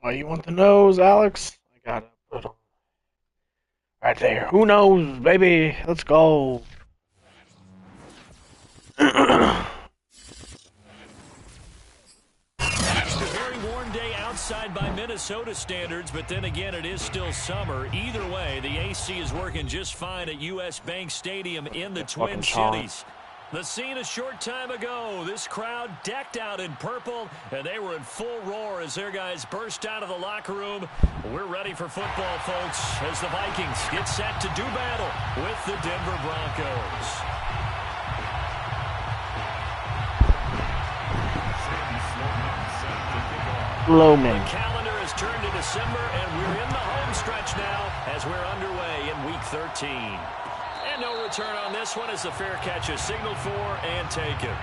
Why you want the nose, Alex? I got it. Put it on right there. Who knows, baby? Let's go. It's a very warm day outside by Minnesota standards, but then again, it is still summer. Either way, the AC is working just fine at U.S. Bank Stadium in the Twin Cities. The scene a short time ago, this crowd decked out in purple, and they were in full roar as their guys burst out of the locker room. We're ready for football, folks, as the Vikings get set to do battle with the Denver Broncos. Loman. The calendar has turned to December, and we're in the home stretch now as we're underway in Week 13. And no return on this one as the fair catch is signaled for and taken.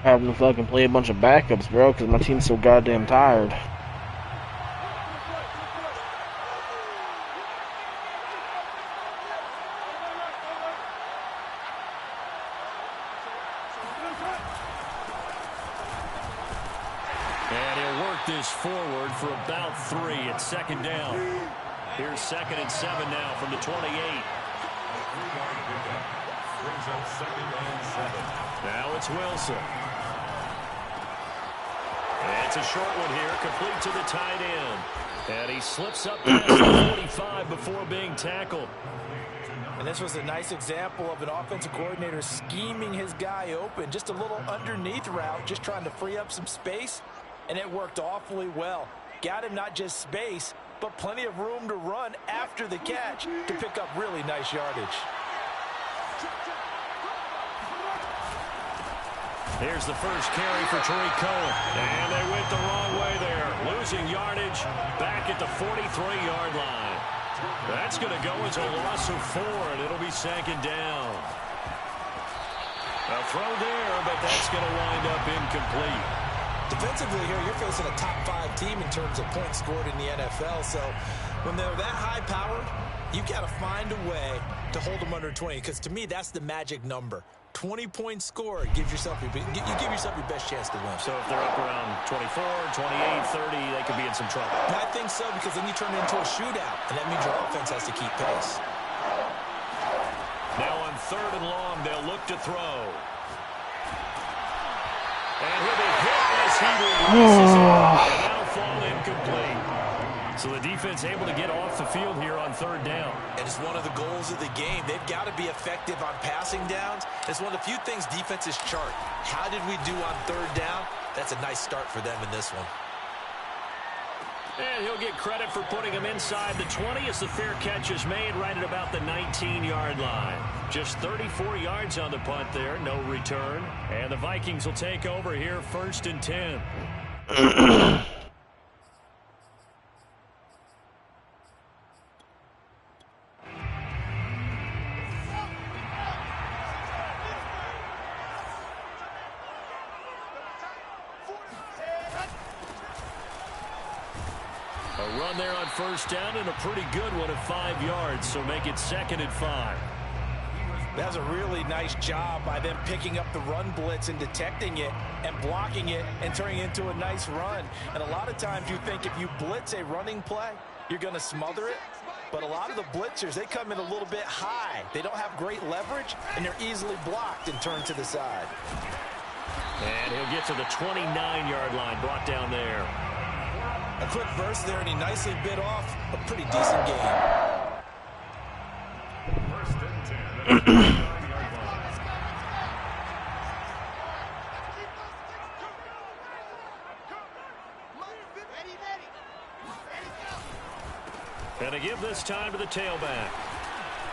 Having to fucking play a bunch of backups, bro, because my team's so goddamn tired. And he'll work this forward for about 3 at second down. Here's 2nd and 7 now from the 28. Now it's Wilson. It's a short one here, complete to the tight end. And he slips up past the 45 before being tackled. And this was a nice example of an offensive coordinator scheming his guy open. Just a little underneath route, just trying to free up some space. And it worked awfully well. Got him not just space, but plenty of room to run after the catch to pick up really nice yardage. Here's the first carry for Tariq Cohen. And they went the wrong way there. Losing yardage back at the 43-yard line. That's going to go as a loss of 4, and it'll be 2nd down. A throw there, but that's going to wind up incomplete. Defensively here, you're facing a top 5 team in terms of points scored in the NFL. So when they're that high-powered, you've got to find a way to hold them under 20. Because to me, that's the magic number. 20 points scored gives yourself you give yourself your best chance to win. So if they're up around 24, 28, 30, they could be in some trouble. And I think so, because then you turn it into a shootout, and that means your offense has to keep pace. Now on 3rd and long, they'll look to throw. And he'll be hit as he releases it, and that'll fall incomplete. So the defense able to get off the field here on 3rd down. And it's one of the goals of the game. They've got to be effective on passing downs. It's one of the few things defenses chart. How did we do on 3rd down? That's a nice start for them in this one. And he'll get credit for putting him inside the 20 as the fair catch is made right at about the 19-yard line. Just 34 yards on the punt there, no return. And the Vikings will take over here 1st and 10. A run there on 1st down and a pretty good one at 5 yards, so make it 2nd and 5. That's a really nice job by them picking up the run blitz and detecting it and blocking it and turning it into a nice run. And a lot of times you think if you blitz a running play, you're going to smother it. But a lot of the blitzers, they come in a little bit high. They don't have great leverage, and they're easily blocked and turned to the side. And he'll get to the 29-yard line, brought down there. A quick burst there, and he nicely bit off a pretty decent game. First and 10. And to give this time to the tailback.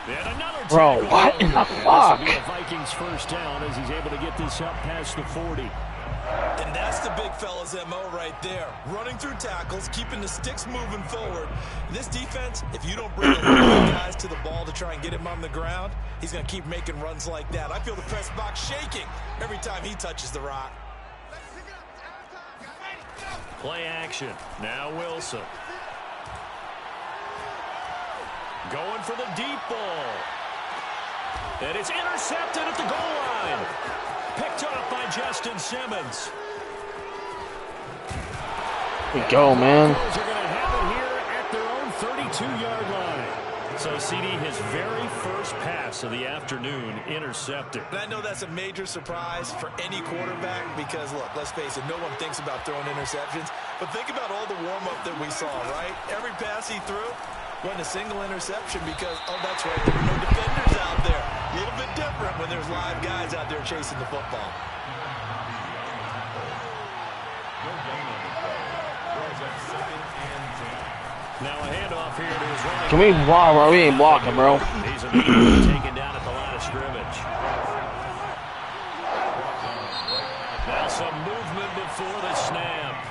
And another Bro, what in the fuck? This will be a Vikings first down as he's able to get this up past the 40. And that's the big fella's MO right there. Running through tackles, keeping the sticks moving forward. This defense, if you don't bring a lot of guys to the ball to try and get him on the ground, he's going to keep making runs like that. I feel the press box shaking every time he touches the rock. Play action. Now Wilson. Going for the deep ball. And it's intercepted at the goal line. Picked off by Justin Simmons. Here we go, man. They're going to have it here at their own 32-yard line. So, CD, his very first pass of the afternoon intercepted. And I know that's a major surprise for any quarterback because, look, let's face it, no one thinks about throwing interceptions. But think about all the warm-up that we saw, right? Every pass he threw wasn't a single interception because, oh, that's right, there were no defenders out there. A little bit different when there's live guys out there chasing the football. Now a handoff here to his running. Can we block, bro? We ain't blocking, bro. He's immediately taken down at the line of scrimmage. Now some movement before the snap.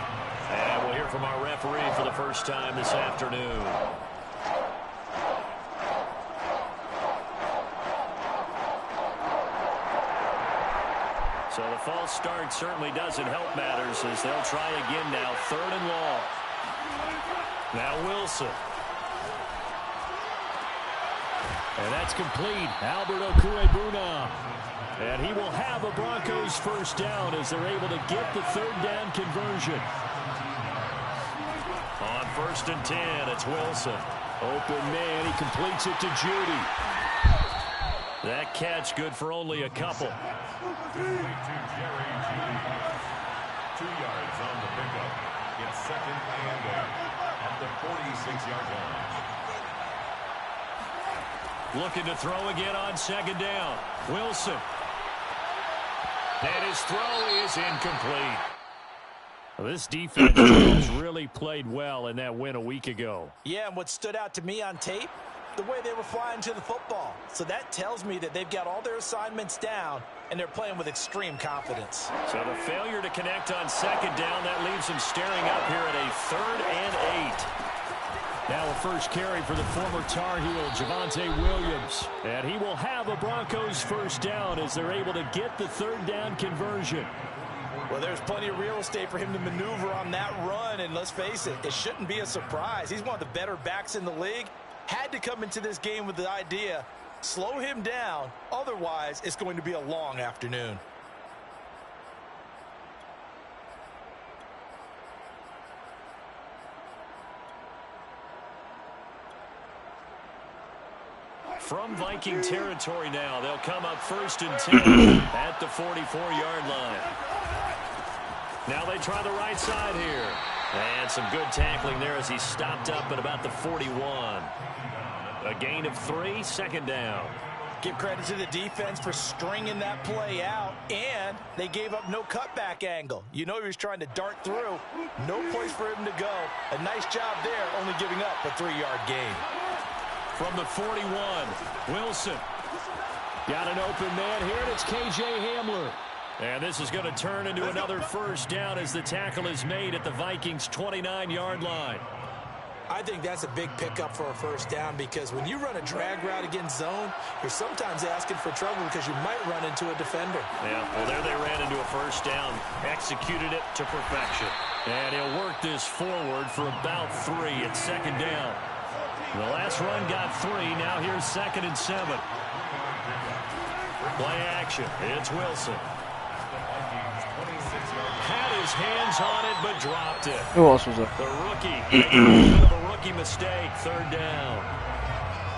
And we'll hear from our referee for the first time this afternoon. So the false start certainly doesn't help matters as they'll try again now. 3rd and long. Now Wilson. And that's complete. Albert Okwuegbuna. And he will have a Broncos first down as they're able to get the 3rd down conversion. On 1st and 10, it's Wilson. Open man, he completes it to Judy. That catch good for only a couple. 2 yards on the pickup. It's 2nd and 8 at the 46-yard line. Looking to throw again on 2nd down. Wilson. And his throw is incomplete. Well, this defense has really played well in that win a week ago. Yeah, and what stood out to me on tape, the way they were flying to the football. So that tells me that they've got all their assignments down, and they're playing with extreme confidence. So the failure to connect on 2nd down, that leaves them staring up here at a 3rd and 8. Now a first carry for the former Tar Heel, Javonte Williams. And he will have a Broncos first down as they're able to get the 3rd down conversion. Well, there's plenty of real estate for him to maneuver on that run, and let's face it, it shouldn't be a surprise. He's one of the better backs in the league. Had to come into this game with the idea, slow him down, otherwise it's going to be a long afternoon. From Viking territory now, they'll come up 1st and 10 at the 44-yard line. Now they try the right side here. And some good tackling there as he stopped up at about the 41. A gain of 3, 2nd down. Give credit to the defense for stringing that play out, and they gave up no cutback angle. You know he was trying to dart through. No place for him to go. A nice job there, only giving up a 3-yard gain. From the 41, Wilson. Got an open man here, and it's K.J. Hamler. And this is going to turn into another first down as the tackle is made at the Vikings' 29-yard line. I think that's a big pickup for a first down because when you run a drag route against zone, you're sometimes asking for trouble because you might run into a defender. Yeah, well, there they ran into a first down, executed it to perfection. And he'll work this forward for about 3 at 2nd down. The last run got 3. Now here's 2nd and 7. Play action. It's Wilson. Had his hands on it, but dropped it. Who else was there? The rookie making a little bit of a rookie mistake. Third down.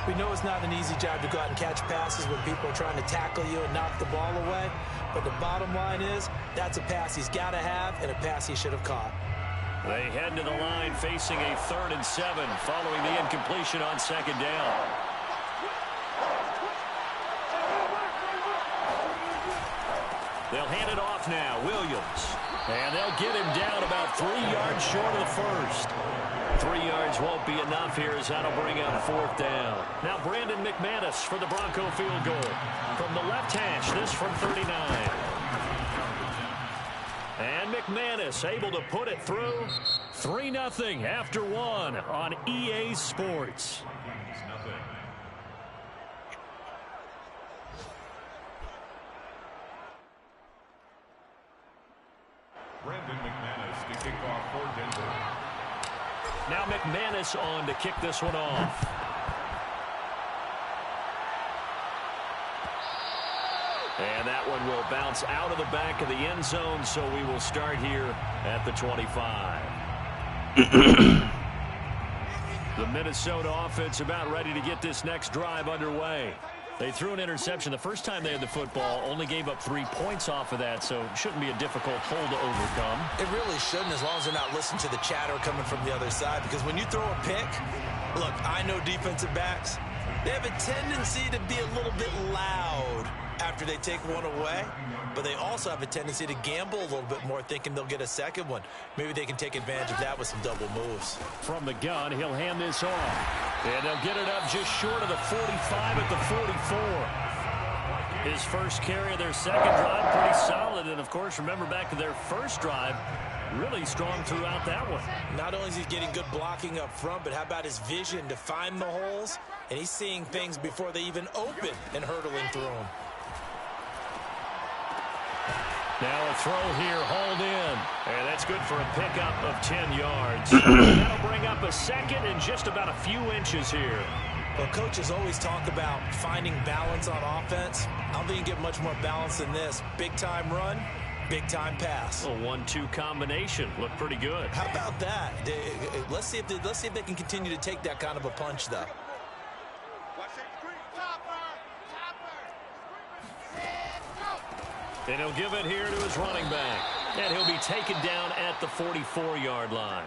We know it's not an easy job to go out and catch passes when people are trying to tackle you and knock the ball away. But the bottom line is, that's a pass he's got to have and a pass he should have caught. They head to the line facing a 3rd and 7 following the incompletion on 2nd down. They'll hand it off now. Williams. And they'll get him down about 3 yards short of the first. 3 yards won't be enough here as that'll bring up 4th down. Now Brandon McManus for the Bronco field goal. From the left hash, this from 39. And McManus able to put it through. 3-0 after 1 on EA Sports. Brandon McManus to kick off for Denver. Now McManus on to kick this one off. And that one will bounce out of the back of the end zone, so we will start here at the 25. The Minnesota offense about ready to get this next drive underway. They threw an interception the first time they had the football, only gave up 3 points off of that, so it shouldn't be a difficult hole to overcome. It really shouldn't, as long as they're not listening to the chatter coming from the other side, because when you throw a pick, look, I know defensive backs, they have a tendency to be a little bit loud after they take one away, but they also have a tendency to gamble a little bit more, thinking they'll get a second one. Maybe they can take advantage of that with some double moves. From the gun, he'll hand this off. And they'll get it up just short of the 45 at the 44. His first carry of their second drive, pretty solid. And, of course, remember back to their first drive, really strong throughout that one. Not only is he getting good blocking up front, but how about his vision to find the holes? And he's seeing things before they even open and hurtling through them. Now a throw here, hauled in. And that's good for a pickup of 10 yards. That'll bring up a second and just about a few inches here. Well, coaches always talk about finding balance on offense. I don't think you can get much more balance than this. Big-time run, big-time pass. A 1-2 combination. Looked pretty good. How about that? Let's see if they can continue to take that kind of a punch, though. And he'll give it here to his running back. And he'll be taken down at the 44-yard line.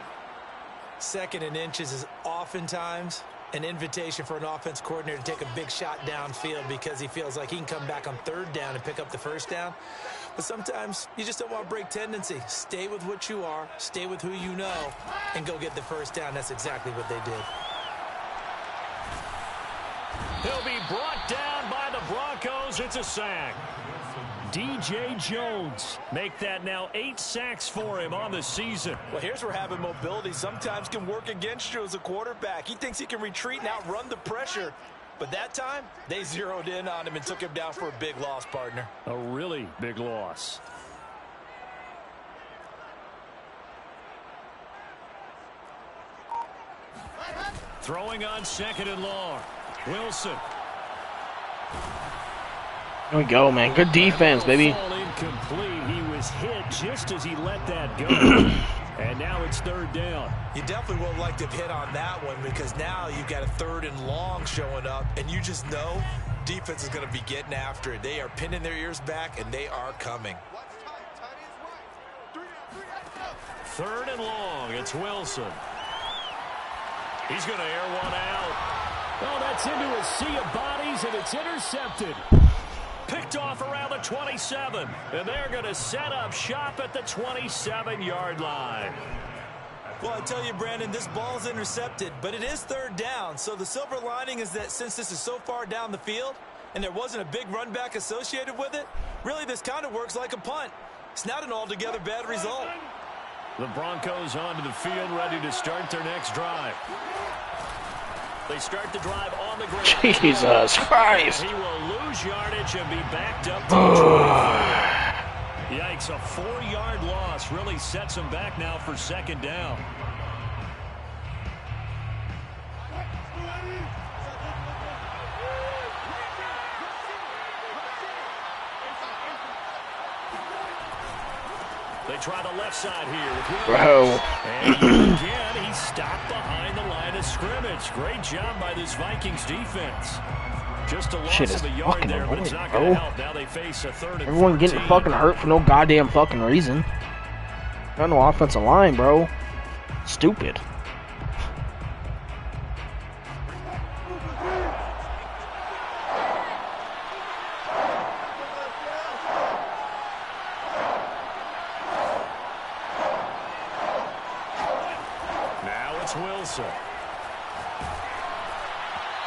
2nd and inches is oftentimes an invitation for an offense coordinator to take a big shot downfield because he feels like he can come back on 3rd down and pick up the 1st down. But sometimes you just don't want to break tendency. Stay with what you are, stay with who you know, and go get the 1st down. That's exactly what they did. He'll be brought down by the Broncos. It's a sack. DJ Jones make that now 8 sacks for him on the season. Well, here's where having mobility sometimes can work against you as a quarterback. He thinks he can retreat and outrun the pressure. But that time, they zeroed in on him and took him down for a big loss, partner. A really big loss. Throwing on 2nd and long. Wilson. There we go, man. Good defense, baby. Incomplete. He was hit just as he let that go. And now it's 3rd down. You definitely would like to have hit on that one because now you've got a 3rd and long showing up, and you just know defense is going to be getting after it. They are pinning their ears back, and they are coming. 3rd and long. It's Wilson. He's going to air one out. Oh, that's into a sea of bodies, and it's intercepted. Picked off around the 27, and they're going to set up shop at the 27-yard line. Well, I tell you, Brandon, this ball's intercepted, but it is 3rd down. So the silver lining is that since this is so far down the field and there wasn't a big run back associated with it, really this kind of works like a punt. It's not an altogether bad result. The Broncos onto the field, ready to start their next drive. They start the drive on the ground. Jesus Christ. He will lose yardage and be backed up to the 24. Yikes, a 4-yard loss really sets him back now for 2nd down. They try the left side here with Bro. And again, he's stopped behind the line of scrimmage. Great job by this Vikings defense. Just a loss of a yard there, but it's not going to help. Now they face a 3rd and 14. Everyone getting fucking hurt for no goddamn fucking reason. Got no offensive line, bro. Stupid. Now it's Wilson.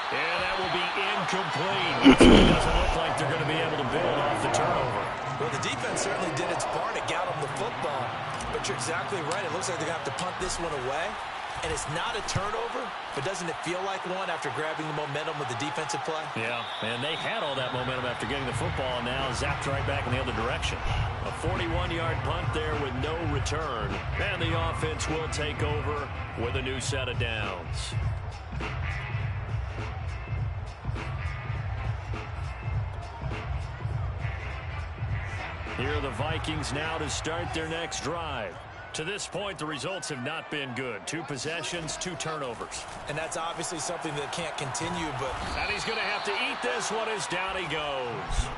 And that will be incomplete. It doesn't look like they're going to be able to build off the turnover. Well, the defense certainly did its part to get them the football. But you're exactly right. It looks like they're going to have to punt this one away. And it's not a turnover, but doesn't it feel like one after grabbing the momentum with the defensive play? Yeah, and they had all that momentum after getting the football, and now zapped right back in the other direction. A 41-yard punt there with no return. And the offense will take over with a new set of downs. Here are the Vikings now to start their next drive. To this point, the results have not been good. 2 possessions, 2 turnovers. And that's obviously something that can't continue, but... And he's going to have to eat this one as down he goes.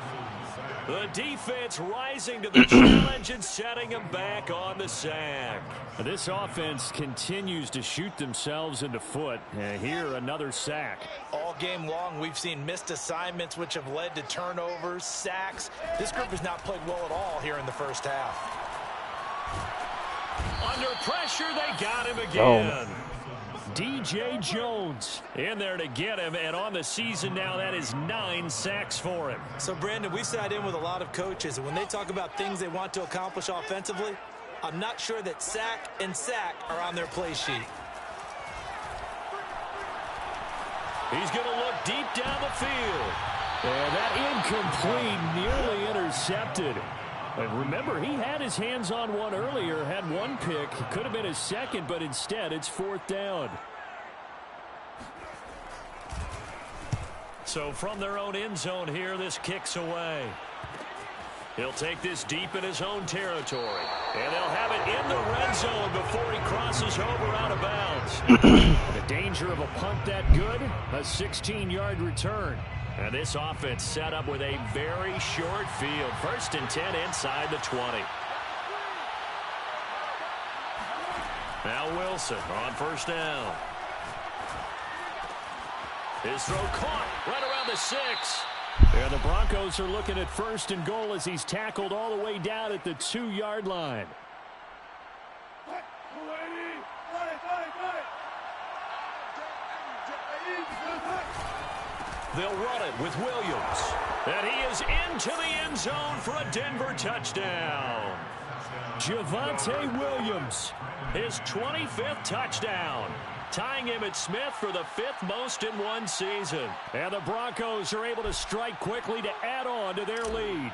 The defense rising to the challenge and setting him back on the sack. This offense continues to shoot themselves in the foot. And here, another sack. All game long, we've seen missed assignments, which have led to turnovers, sacks. This group has not played well at all here in the first half. Under pressure, they got him again. DJ Jones in there to get him, and on the season now, that is 9 sacks for him. So, Brandon, we sat in with a lot of coaches, and when they talk about things they want to accomplish offensively, I'm not sure that sack and sack are on their play sheet. He's going to look deep down the field. And that incomplete, nearly intercepted. And remember, he had his hands on one earlier, had one pick. Could have been his second, but instead it's 4th down. So from their own end zone here, this kicks away. He'll take this deep in his own territory. And they'll have it in the red zone before he crosses over out of bounds. The danger of a punt that good, a 16-yard return. And this offense set up with a very short field. 1st and 10 inside the 20. Now Wilson on 1st down. His throw caught right around the 6. And the Broncos are looking at 1st and goal as he's tackled all the way down at the 2-yard line. They'll run it with Williams. And he is into the end zone for a Denver touchdown. Javonte Williams, his 25th touchdown, tying Emmitt Smith for the 5th most in one season. And the Broncos are able to strike quickly to add on to their lead.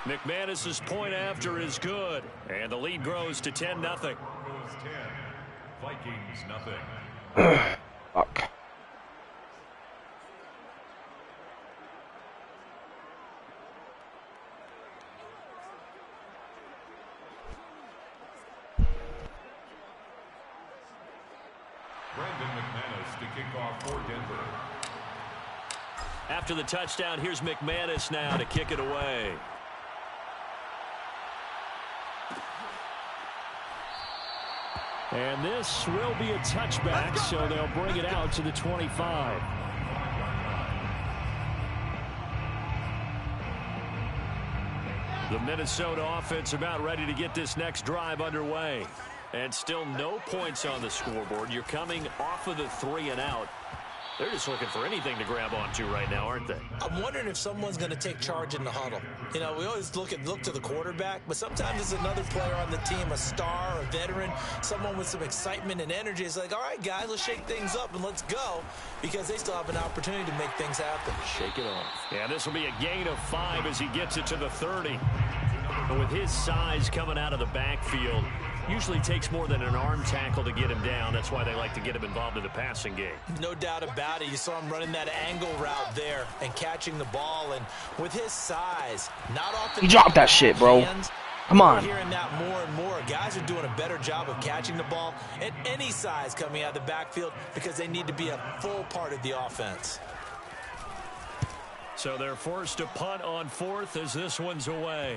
McManus's point after is good, and the lead grows to 10-0. Vikings nothing. Fuck. Brandon McManus to kick off for Denver. After the touchdown, here's McManus now to kick it away. And this will be a touchback, so they'll bring it out to the 25. The Minnesota offense about ready to get this next drive underway. And still no points on the scoreboard. You're coming off of the 3 and out. They're just looking for anything to grab onto right now, aren't they? I'm wondering if someone's going to take charge in the huddle. You know, we always look to the quarterback, but sometimes it's another player on the team, a star, a veteran, someone with some excitement and energy. It's like, all right, guys, let's shake things up and let's go, because they still have an opportunity to make things happen. Shake it off. Yeah, this will be a gain of 5 as he gets it to the 30. But with his size coming out of the backfield, Usually takes more than an arm tackle to get him down. That's why they like to get him involved in the passing game. No doubt about it. You saw him running that angle route there and catching the ball. And with his size, not often... He dropped that shit, bro. Come on. We're hearing that more and more. Guys are doing a better job of catching the ball at any size coming out of the backfield because they need to be a full part of the offense. So they're forced to punt on 4th as this one's away.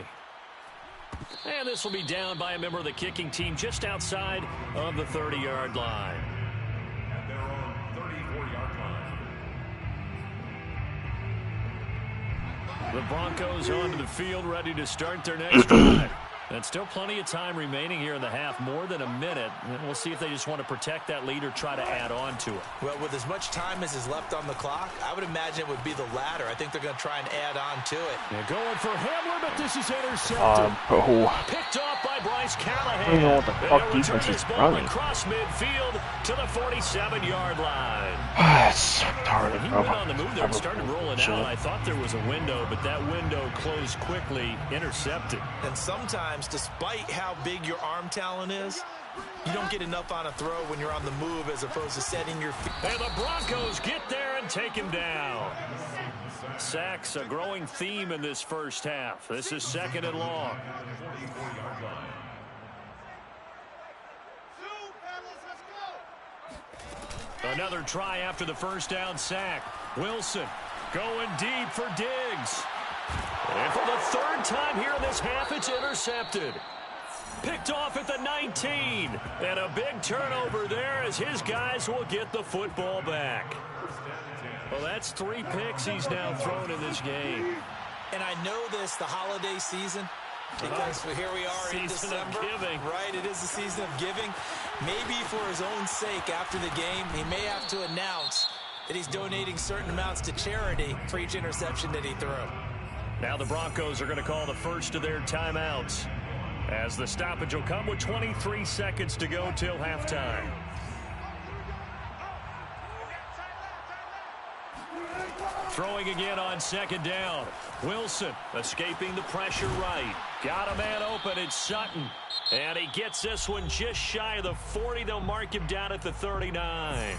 And this will be down by a member of the kicking team just outside of the 30-yard line. At their own 34-yard line. The Broncos onto the field, ready to start their next drive. And still plenty of time remaining here in the half, more than a minute. And we'll see if they just want to protect that lead or try to add on to it. Well, with as much time as is left on the clock, I would imagine it would be the latter. I think they're going to try and add on to it. They're going for Hamler, but this is intercepted. Picked off by Bryce Callahan. I don't know what the fuck defense is running. Across midfield to the 47-yard line. It's retarded, He bro. went on the move there and started rolling out. I thought there was a window, but that window closed quickly, intercepted. And sometimes, despite how big your arm talent is, you don't get enough on a throw when you're on the move as opposed to setting your feet. And the Broncos get there and take him down. Sacks a growing theme in this first half. This is 2nd and long. Another try after the first down sack. Wilson going deep for Diggs. And for the 3rd time here in this half, it's intercepted. Picked off at the 19. And a big turnover there as his guys will get the football back. Well, that's 3 picks he's now thrown in this game. And I know this, the holiday season, because here we are in December. Right, it is the season of giving. Maybe for his own sake after the game, he may have to announce that he's donating certain amounts to charity for each interception that he threw. Now the Broncos are going to call the first of their timeouts, as the stoppage will come with 23 seconds to go till halftime. Throwing again on 2nd down. Wilson escaping the pressure right. Got a man open. It's Sutton. And he gets this one just shy of the 40. They'll mark him down at the 39.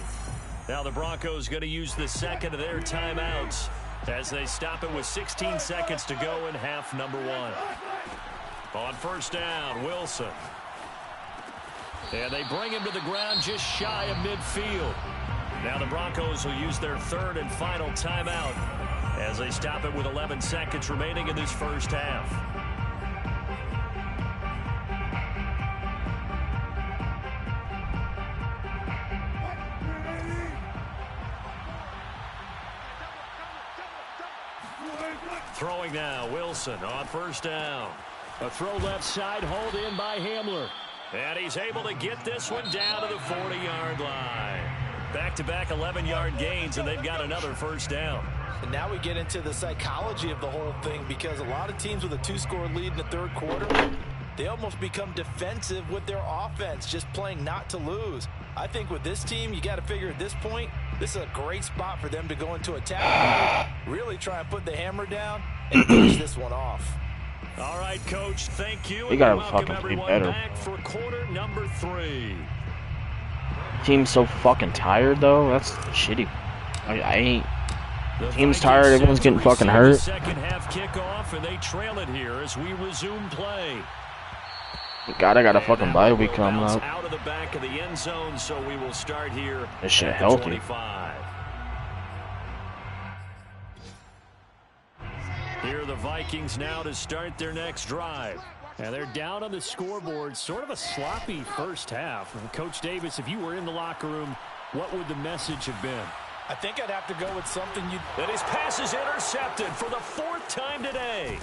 Now the Broncos going to use the 2nd of their timeouts as they stop it with 16 seconds to go in half number 1. On 1st down, Wilson. And they bring him to the ground just shy of midfield. Now the Broncos will use their 3rd and final timeout as they stop it with 11 seconds remaining in this first half. Throwing now, Wilson on 1st down. A throw left side, hauled in by Hamler. And he's able to get this one down to the 40-yard line. Back-to-back 11-yard gains, and they've got another 1st down. And now we get into the psychology of the whole thing, because a lot of teams with a 2-score lead in the 3rd quarter, they almost become defensive with their offense, just playing not to lose. I think with this team, you got to figure at this point, this is a great spot for them to go into attack, really try and put the hammer down and finish this one off. All right, Coach, thank you. We gotta fucking be better. Back for quarter number 3. Team's so fucking tired, though. That's shitty. I ain't. Team's tired. Everyone's getting fucking hurt. Second half kickoff, and they trail it here as we resume play. God, I got a fucking bye week coming up. Out of the back of the end zone, so we will start here. This shit healthy. 25. Here are the Vikings now to start their next drive. And they're down on the scoreboard. Sort of a sloppy first half. And Coach Davis, if you were in the locker room, what would the message have been? I think I'd have to go with something That his pass is intercepted for the 4th time today.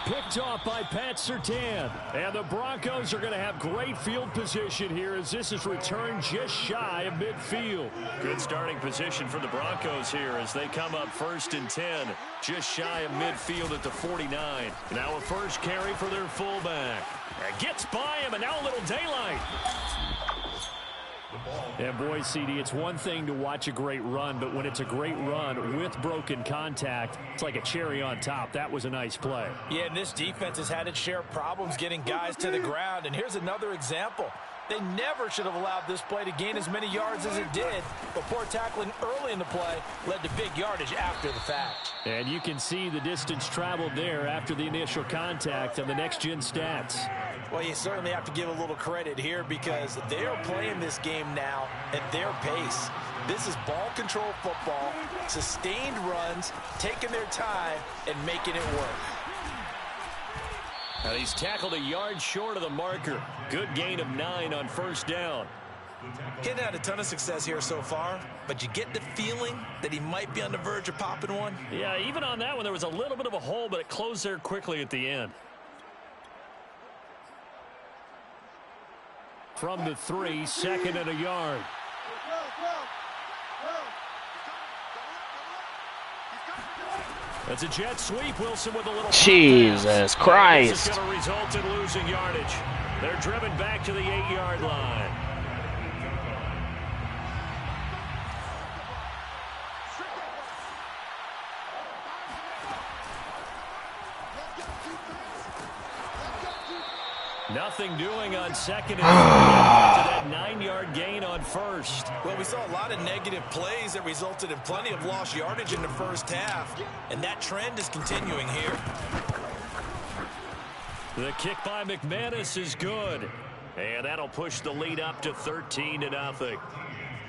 Picked off by Pat Surtain. And the Broncos are going to have great field position here as this is returned just shy of midfield. Good starting position for the Broncos here as they come up 1st and 10. Just shy of midfield at the 49. Now a first carry for their fullback. Gets by him, and now a little daylight. And boy, CD, it's one thing to watch a great run, but when it's a great run with broken contact, it's like a cherry on top. That was a nice play. Yeah, and this defense has had its share of problems getting guys to the ground. And here's another example. They never should have allowed this play to gain as many yards as it did, but poor tackling early in the play led to big yardage after the fact. And you can see the distance traveled there after the initial contact on the next-gen stats. Well, you certainly have to give a little credit here because they are playing this game now at their pace. This is ball control football, sustained runs, taking their time, and making it work. And he's tackled a yard short of the marker. Good gain of 9 on first down. He hasn't had a ton of success here so far, but you get the feeling that he might be on the verge of popping one. Yeah, even on that one, there was a little bit of a hole, but it closed there quickly at the end. From the 3, 2nd and a yard. That's a jet sweep. Wilson with a little Jesus Christ. This is going to result in losing yardage. They're driven back to the 8-yard line. Nothing doing on 2nd and 3 to that 9-yard gain on first. Well, we saw a lot of negative plays that resulted in plenty of lost yardage in the first half, and that trend is continuing here. The kick by McManus is good, and that'll push the lead up to 13-0.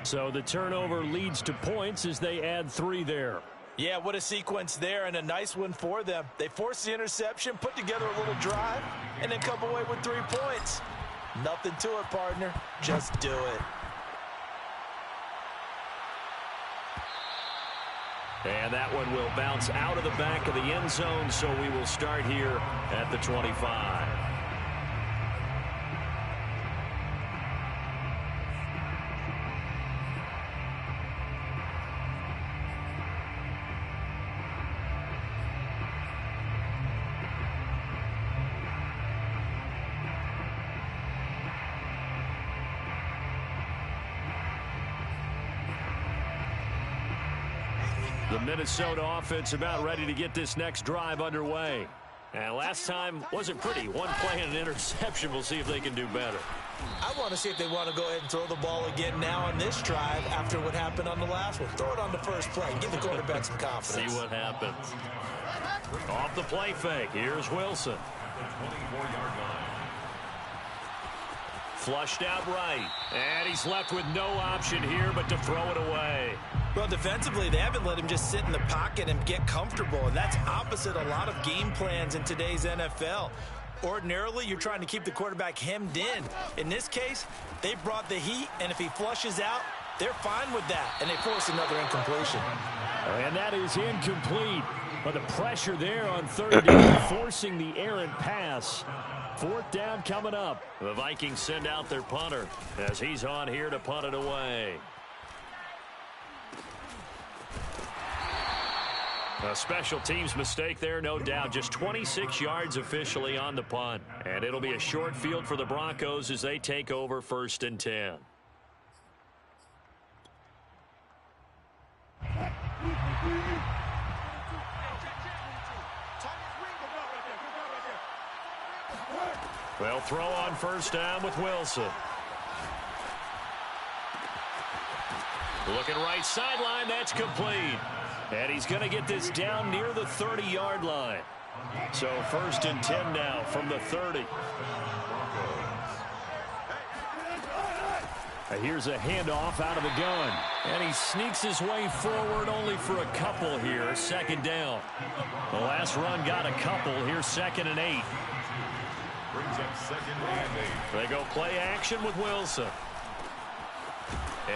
So the turnover leads to points as they add 3 there. Yeah, what a sequence there, and a nice one for them. They forced the interception, put together a little drive, and then come away with 3 points. Nothing to it, partner. Just do it. And that one will bounce out of the back of the end zone, so we will start here at the 25. The Minnesota offense about ready to get this next drive underway. And last time wasn't pretty. One play and an interception. We'll see if they can do better. I want to see if they want to go ahead and throw the ball again now on this drive after what happened on the last one. Throw it on the first play. Give the quarterback some confidence. See what happens. Off the play fake. Here's Wilson. 24-yard line. Flushed out right. And he's left with no option here but to throw it away. Well, defensively, they haven't let him just sit in the pocket and get comfortable, and that's opposite a lot of game plans in today's NFL. Ordinarily, you're trying to keep the quarterback hemmed in. In this case, they brought the heat, and if he flushes out, they're fine with that, and they force another incompletion. And that is incomplete. But the pressure there on 3rd down, forcing the errant pass. 4th down coming up. The Vikings send out their punter as he's on here to punt it away. A special teams mistake there, no doubt. Just 26 yards officially on the punt. And it'll be a short field for the Broncos as they take over 1st and 10. They'll throw on 1st down with Wilson. Looking right sideline, that's complete. And he's going to get this down near the 30-yard line. So 1st and 10 now from the 30. And here's a handoff out of the gun. And he sneaks his way forward only for a couple here. 2nd down. The last run got a couple. Here's 2nd and 8. Brings up 2nd and 8. They go play action with Wilson.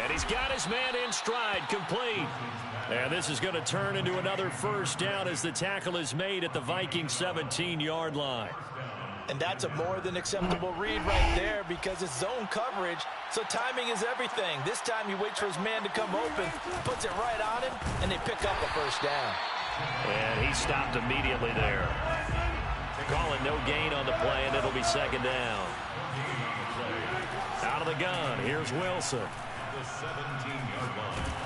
And he's got his man in stride, complete. And this is going to turn into another 1st down as the tackle is made at the Vikings 17-yard line. And that's a more than acceptable read right there because it's zone coverage, so timing is everything. This time he waits for his man to come open, puts it right on him, and they pick up a 1st down. And he stopped immediately there. Calling no gain on the play, and it'll be second down. Out of the gun, here's Wilson. The 17-yard line.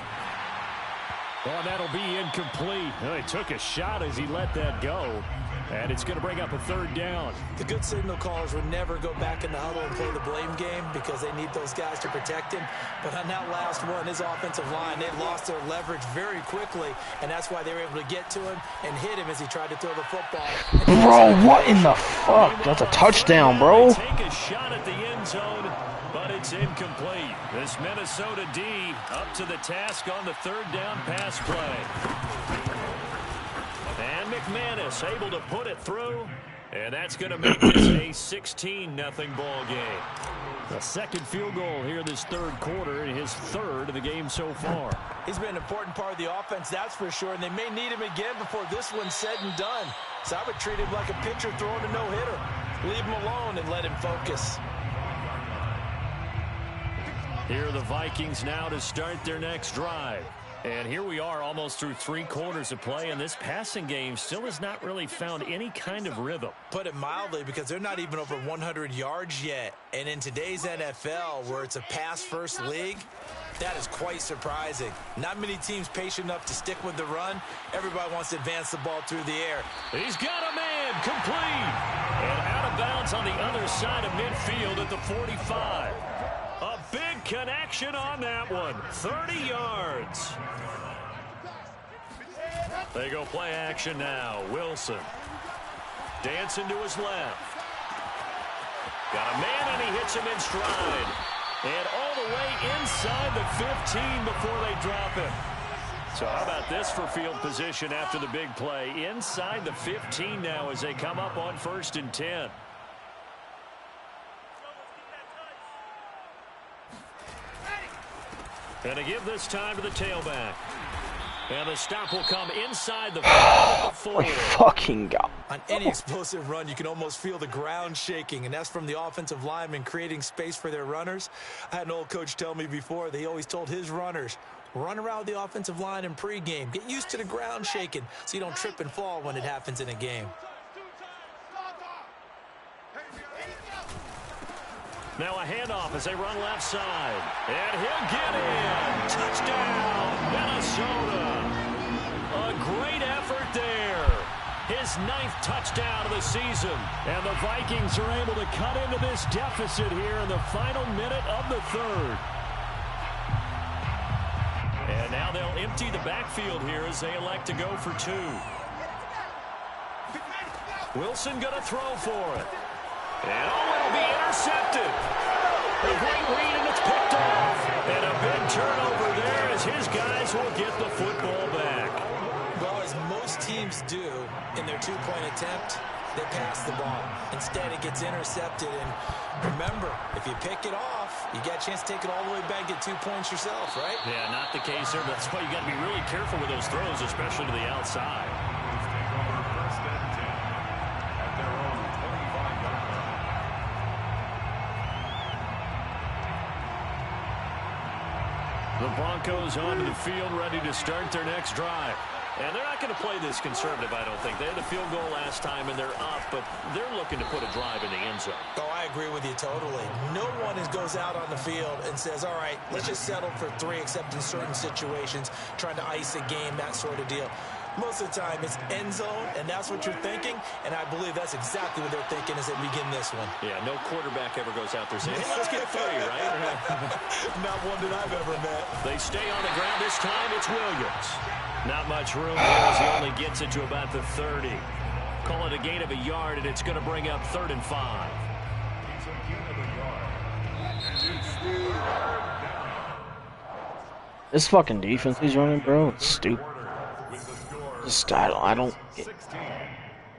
Oh, that'll be incomplete. He took a shot as he let that go. And it's going to bring up a third down. The good signal callers would never go back in the huddle and play the blame game because they need those guys to protect him. But on that last one, his offensive line, they lost their leverage very quickly, and that's why they were able to get to him and hit him as he tried to throw the football. Bro, what in the fuck? That's a touchdown, bro. Take a shot at the end zone, but it's incomplete. This Minnesota D up to the task on the third down pass play. And McManus able to put it through, and that's going to make this a 16-0 ball game. The second field goal here this third quarter, and his third of the game so far. He's been an important part of the offense, that's for sure, and they may need him again before this one's said and done. So I would treat him like a pitcher throwing a no-hitter. Leave him alone and let him focus. Here are the Vikings now to start their next drive. And here we are almost through 3 quarters of play, and this passing game still has not really found any kind of rhythm. Put it mildly, because they're not even over 100 yards yet. And in today's NFL, where it's a pass-first league, that is quite surprising. Not many teams patient enough to stick with the run. Everybody wants to advance the ball through the air. He's got a man, complete. And out of bounds on the other side of midfield at the 45. A big connection on that one. 30 yards. They go play action now. Wilson. Dancing to his left. Got a man, and he hits him in stride. And all the way inside the 15 before they drop him. So how about this for field position after the big play? Inside the 15 now as they come up on 1st and 10. And to give this time to the tailback. And the stop will come inside the 4. Fucking God. On any explosive run, you can almost feel the ground shaking, and that's from the offensive linemen creating space for their runners. I had an old coach tell me before, they always told his runners, run around the offensive line in pregame. Get used to the ground shaking so you don't trip and fall when it happens in a game. Now a handoff as they run left side. And he'll get in. Touchdown, Minnesota. A great effort there. His 9th touchdown of the season. And the Vikings are able to cut into this deficit here in the final minute of the third. And now they'll empty the backfield here as they elect to go for 2. Wilson going to throw for it. And it'll be intercepted. A great read, and it's picked off. And a big turnover there as his guys will get the football back. Well, as most teams do in their 2-point attempt, they pass the ball. Instead, it gets intercepted. And remember, if you pick it off, you got a chance to take it all the way back, get 2 points yourself, right? Yeah, not the case there. That's why you got to be really careful with those throws, especially to the outside. First and 10 at their own 25-yard line. The Broncos onto the field, ready to start their next drive. And they're not going to play this conservative, I don't think. They had a field goal last time, and they're up, but they're looking to put a drive in the end zone. Oh, I agree with you totally. No one goes out on the field and says, all right, let's just settle for 3, except in certain situations, trying to ice a game, that sort of deal. Most of the time, it's end zone, and that's what you're thinking, and I believe that's exactly what they're thinking as they begin this one. Yeah, no quarterback ever goes out there saying, hey, let's get 3, right? Not one that I've ever met. They stay on the ground this time. It's Williams. Not much room here as he only gets it to about the 30. Call it a gain of a yard, and it's going to bring up 3rd and 5. This fucking defense he's running, bro, it's stupid. Just, I don't get.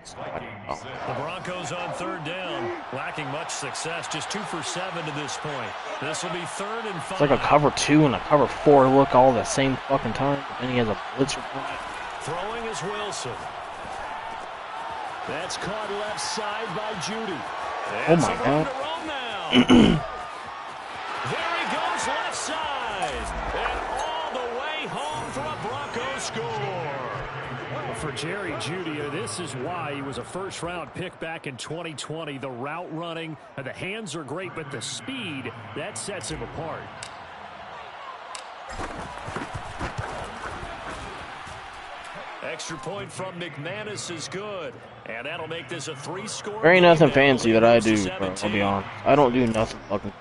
The Broncos on 3rd down, lacking much success, just 2 for 7 to this point. This will be 3rd and 5. It's like a cover 2 and a cover 4 look all the same fucking time. And he has a blitz report. Throwing is Wilson. That's caught left side by Judy. Oh my God. There he goes left side. And all the way home for a Broncos score. Well, for Jerry Jeudy, this is why he was a first-round pick back in 2020. The route running, the hands are great, but the speed, that sets him apart. Extra point from McManus is good, and that'll make this a 3-score. There ain't nothing fancy that I do, bro. I'll be honest. I don't do nothing fucking.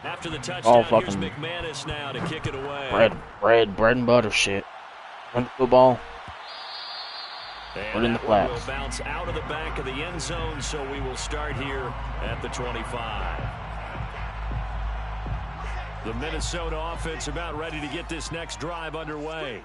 After the touchdown, All here's fucking McManus now to kick it away. bread and butter shit. Run the football. And Put in the that one will flats. bounce out of the back of the end zone, so we will start here at the 25. The Minnesota offense about ready to get this next drive underway.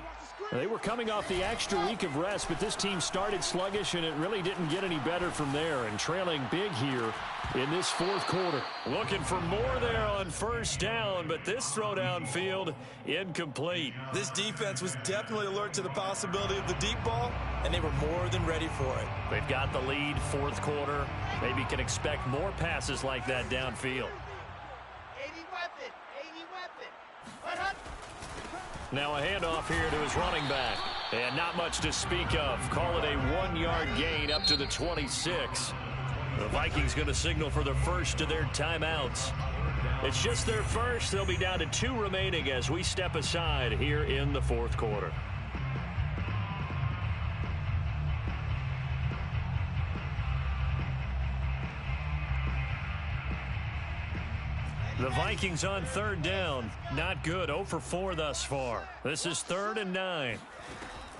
They were coming off the extra week of rest, but this team started sluggish, and it really didn't get any better from there, and trailing big here in this fourth quarter. Looking for more there on first down, but this throw downfield incomplete. This defense was definitely alert to the possibility of the deep ball, and they were more than ready for it. They've got the lead, fourth quarter. Maybe can expect more passes like that downfield. 80 weapon. Now a handoff here to his running back. And not much to speak of. Call it a 1-yard gain up to the 26. The Vikings going to signal for the first of their timeouts. It's just their first. They'll be down to 2 remaining as we step aside here in the fourth quarter. The Vikings on third down. Not good. 0 for 4 thus far. This is 3rd and 9.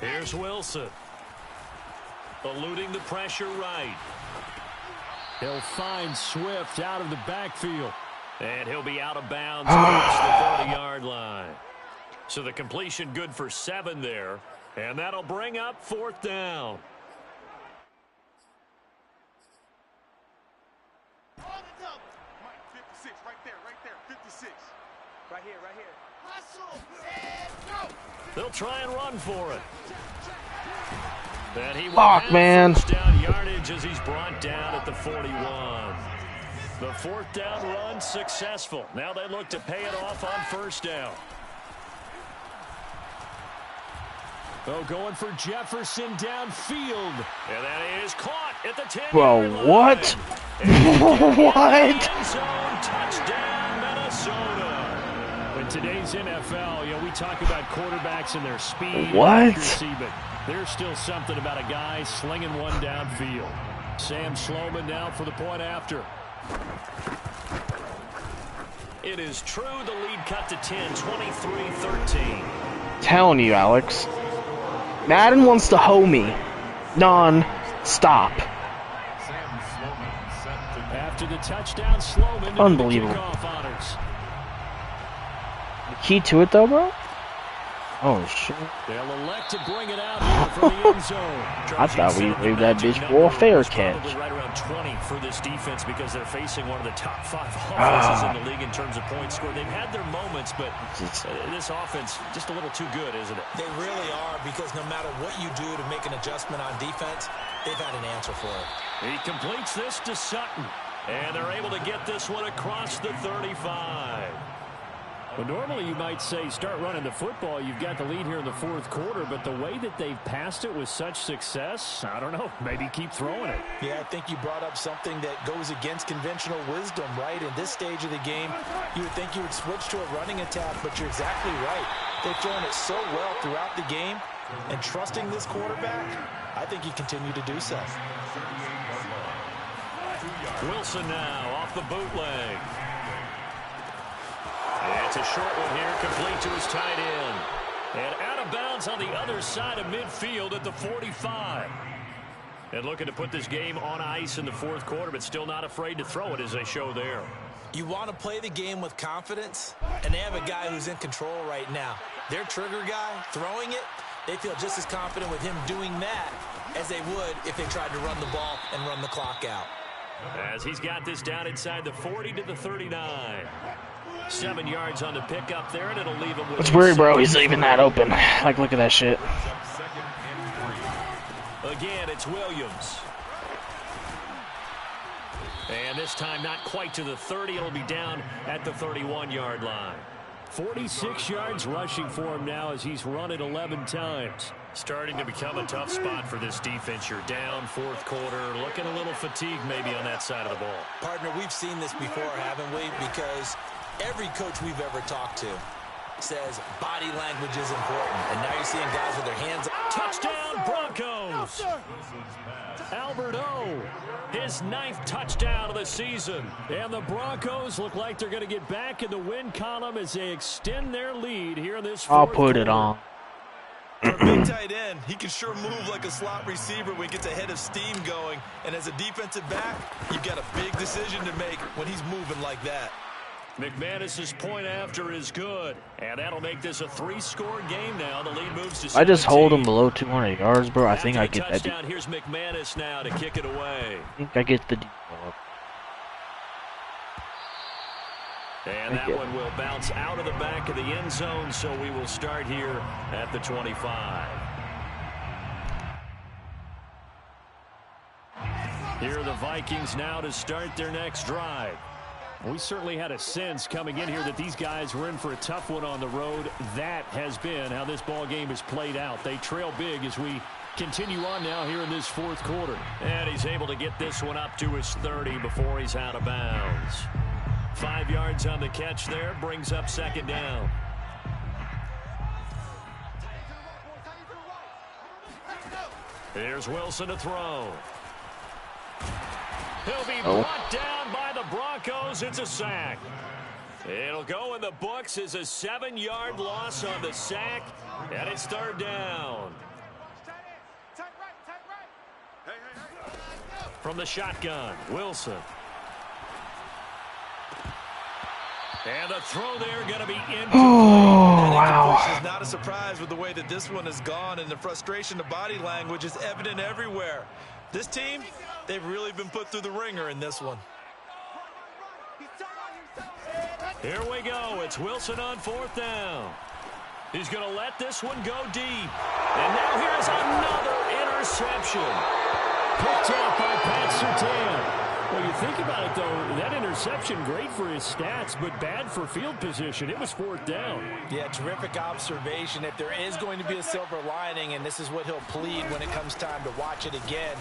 Here's Wilson. Eluding the pressure right. He'll find Swift out of the backfield. And he'll be out of bounds across the 30-yard line. So the completion good for 7 there. And that'll bring up 4th down. They'll try and run for it. And he will Fuck, man. Down yardage as he's brought down at the 41. The 4th down run successful. Now they look to pay it off on first down. Oh, going for Jefferson downfield. And that is caught at the 10-yard line. Bro, what? What? Touchdown, Minnesota. In today's NFL, we talk about quarterbacks and their speed What? and accuracy, but there's still something about a guy slinging one downfield. Sam Sloman now for the point after. It is true, the lead cut to 10, 23-13. Telling you, Alex. Madden wants to hoe me. Non-stop. After the touchdown, Sloman Unbelievable. kickoff honors. The key to it, though, bro? Oh, shit. They'll elect to bring it out here from the end zone. I thought we gave that bitch for a fair catch. Right around 20 for this defense because they're facing one of the top 5 offenses in the league in terms of points scored. They've had their moments, but this offense just a little too good, isn't it? They really are, because no matter what you do to make an adjustment on defense, they've had an answer for it. He completes this to Sutton, and they're able to get this one across the 35. Well, normally you might say start running the football. You've got the lead here in the fourth quarter, but the way that they've passed it with such success, I don't know, maybe keep throwing it. Yeah, I think you brought up something that goes against conventional wisdom, right? In this stage of the game, you would think you would switch to a running attack, but you're exactly right. They've thrown it so well throughout the game, and trusting this quarterback, I think you continue to do so. Wilson now off the bootleg. It's a short one here, complete to his tight end. And out of bounds on the other side of midfield at the 45. And looking to put this game on ice in the fourth quarter, but still not afraid to throw it as they show there. You want to play the game with confidence, and they have a guy who's in control right now. Their trigger guy, throwing it, they feel just as confident with him doing that as they would if they tried to run the ball and run the clock out. As he's got this down inside the 40 to the 39. 7 yards on the pickup there, and it'll leave him with... It's weird, bro. He's leaving that open. Like, look at that shit. Again, it's Williams. And this time not quite to the 30. It'll be down at the 31-yard line. 46 yards rushing for him now as he's run it 11 times. Starting to become a tough spot for this defense. You're down fourth quarter, looking a little fatigued maybe on that side of the ball. Partner, we've seen this before, haven't we? Because every coach we've ever talked to says body language is important. And now you're seeing guys with their hands up. Touchdown, Broncos! Albert O, his 9th touchdown of the season. And the Broncos look like they're going to get back in the win column as they extend their lead here in this fourth quarter. I'll put it on. For a big tight end, he can sure move like a slot receiver when he gets a head of steam going. And as a defensive back, you've got a big decision to make when he's moving like that. McManus's point after is good, and that'll make this a 3-score game now. The lead moves to 17. I just hold him below 200 yards, bro. I think I get that. Touchdown. Here's McManus now to kick it away. I think I get the deal. And that one will bounce out of the back of the end zone, so we will start here at the 25. Here are the Vikings now to start their next drive. We certainly had a sense coming in here that these guys were in for a tough one on the road. That has been how this ball game has played out. They trail big as we continue on now here in this fourth quarter. And he's able to get this one up to his 30 before he's out of bounds. 5 yards on the catch there, brings up second down. Here's Wilson to throw. He'll be brought down by the Broncos. It's a sack. It'll go in the books as a 7-yard loss on the sack, and it's third down. From the shotgun, Wilson. And the throw there going to be incomplete. Oh, wow. It's not a surprise with the way that this one has gone, and the frustration of body language is evident everywhere. This team, they've really been put through the ringer in this one. Here we go. It's Wilson on fourth down. He's going to let this one go deep. And now here's another interception. Picked up by Pat Surtain. Well, you think about it, though, that interception, great for his stats, but bad for field position. It was fourth down. Yeah, terrific observation. If there is going to be a silver lining, and this is what he'll plead when it comes time to watch it again,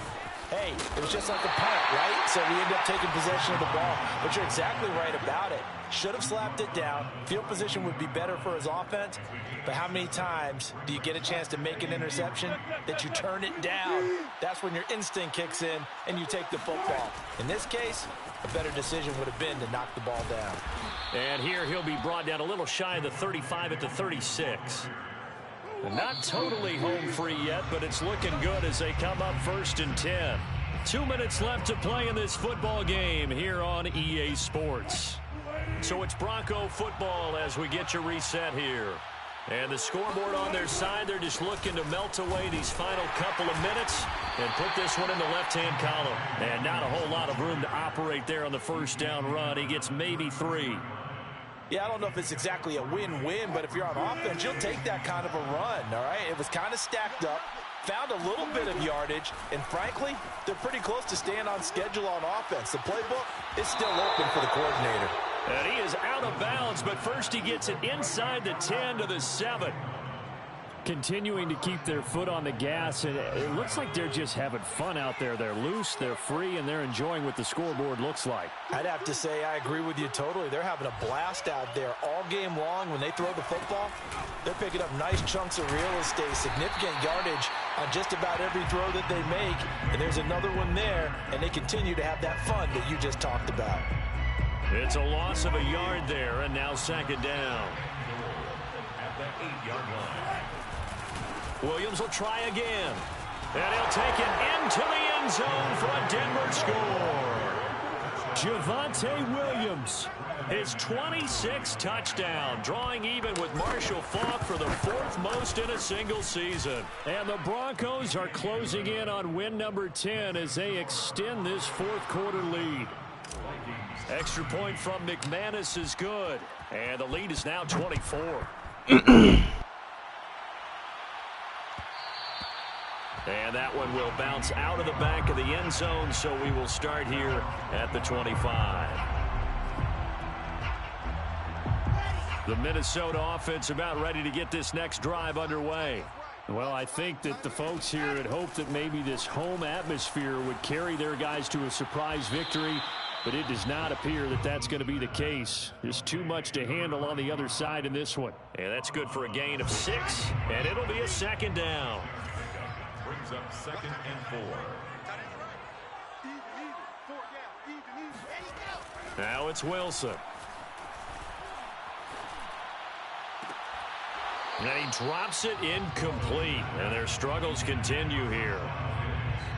hey, it was just like a punt, right? So we end up taking possession of the ball. But you're exactly right about it. Should have slapped it down. Field position would be better for his offense. But how many times do you get a chance to make an interception that you turn it down? That's when your instinct kicks in and you take the football. In this case, a better decision would have been to knock the ball down. And here he'll be brought down a little shy of the 35 at the 36. Not totally home free yet, but it's looking good as they come up first and 10. 2 minutes left to play in this football game here on EA Sports. So it's Bronco football as we get you reset here. And the scoreboard on their side, they're just looking to melt away these final couple of minutes and put this one in the left-hand column. And not a whole lot of room to operate there on the first down run. He gets maybe 3. Yeah, I don't know if it's exactly a win-win, but if you're on offense, you'll take that kind of a run, all right? It was kind of stacked up, found a little bit of yardage, and frankly, they're pretty close to staying on schedule on offense. The playbook is still open for the coordinator. And he is out of bounds, but first he gets it inside the 10 to the 7. Continuing to keep their foot on the gas, and it looks like they're just having fun out there. They're loose, they're free, and they're enjoying what the scoreboard looks like. I'd have to say I agree with you totally. They're having a blast out there all game long. When they throw the football, they're picking up nice chunks of real estate, significant yardage on just about every throw that they make. And there's another one there, and they continue to have that fun that you just talked about. It's a loss of a yard there, and now second down. At the 8-yard line. Williams will try again. And he'll take it into the end zone for a Denver score. Javonte Williams, his 26th touchdown, drawing even with Marshall Faulk for the 4th most in a single season. And the Broncos are closing in on win number 10 as they extend this fourth quarter lead. Extra point from McManus is good. And the lead is now 24. And that one will bounce out of the back of the end zone, so we will start here at the 25. The Minnesota offense about ready to get this next drive underway. Well, I think that the folks here had hoped that maybe this home atmosphere would carry their guys to a surprise victory, but it does not appear that that's going to be the case. There's too much to handle on the other side in this one. And that's good for a gain of 6, and it'll be a second down. Brings up 2nd and 4. Now it's Wilson. And he drops it incomplete, and their struggles continue here.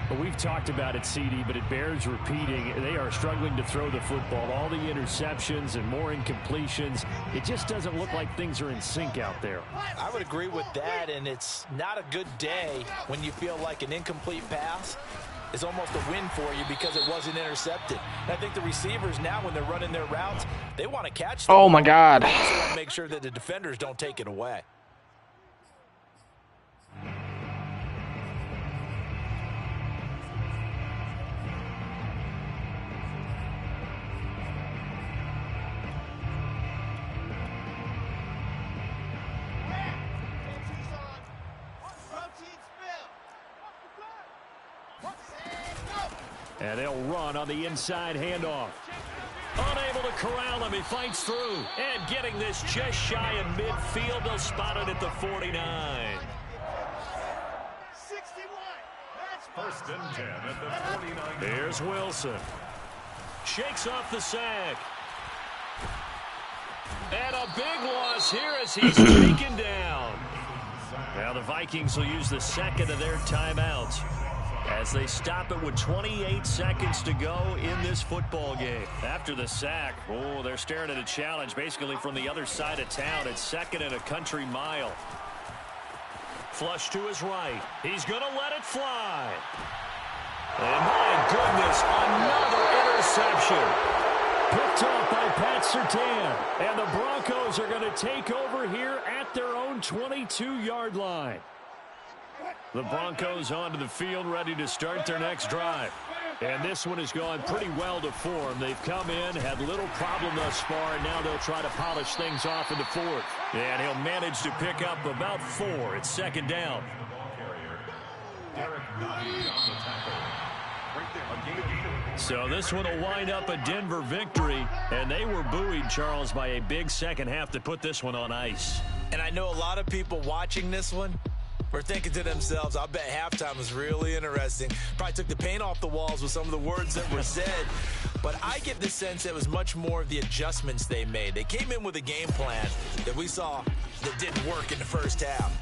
Well, we've talked about it, CD, but it bears repeating. They are struggling to throw the football. All the interceptions and more incompletions. It just doesn't look like things are in sync out there. I would agree with that, and it's not a good day when you feel like an incomplete pass is almost a win for you because it wasn't intercepted. And I think the receivers now, when they're running their routes, they want to catch the Oh, my ball. God. They also want to make sure that the defenders don't take it away. And they'll run on the inside handoff. Unable to corral him. He fights through. And getting this just shy of midfield. They'll spot it at the 49. 1st and 10 at the 49. Here's Wilson. Shakes off the sack. And a big loss here as he's taken down. Now the Vikings will use the second of their timeouts as they stop it with 28 seconds to go in this football game. After the sack, oh, they're staring at a challenge basically from the other side of town. It's 2nd and a country mile. Flush to his right. He's going to let it fly. And my goodness, another interception. Picked off by Pat Surtain. And the Broncos are going to take over here at their own 22-yard line. The Broncos onto the field, ready to start their next drive. And this one has gone pretty well to form. They've come in, had little problem thus far, and now they'll try to polish things off in the 4th. And he'll manage to pick up about 4. It's 2nd down. So this one will wind up a Denver victory, and they were buoyed, Charles, by a big second half to put this one on ice. And I know a lot of people watching this one were thinking to themselves, I bet halftime was really interesting. Probably took the paint off the walls with some of the words that were said. But I get the sense it was much more of the adjustments they made. They came in with a game plan that we saw that didn't work in the first half.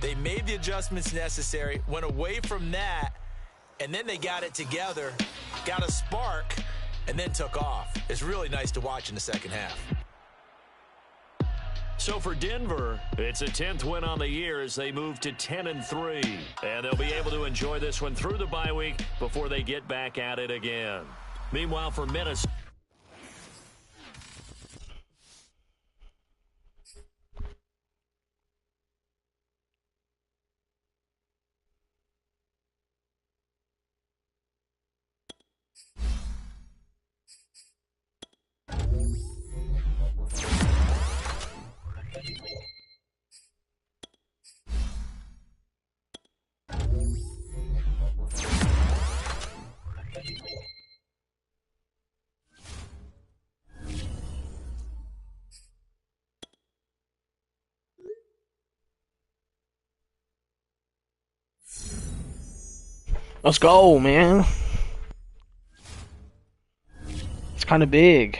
They made the adjustments necessary, went away from that, and then they got it together, got a spark, and then took off. It's really nice to watch in the second half. So for Denver, it's a 10th win on the year as they move to 10-3. And they'll be able to enjoy this one through the bye week before they get back at it again. Meanwhile, for Minnesota. Let's go, man. It's kind of big.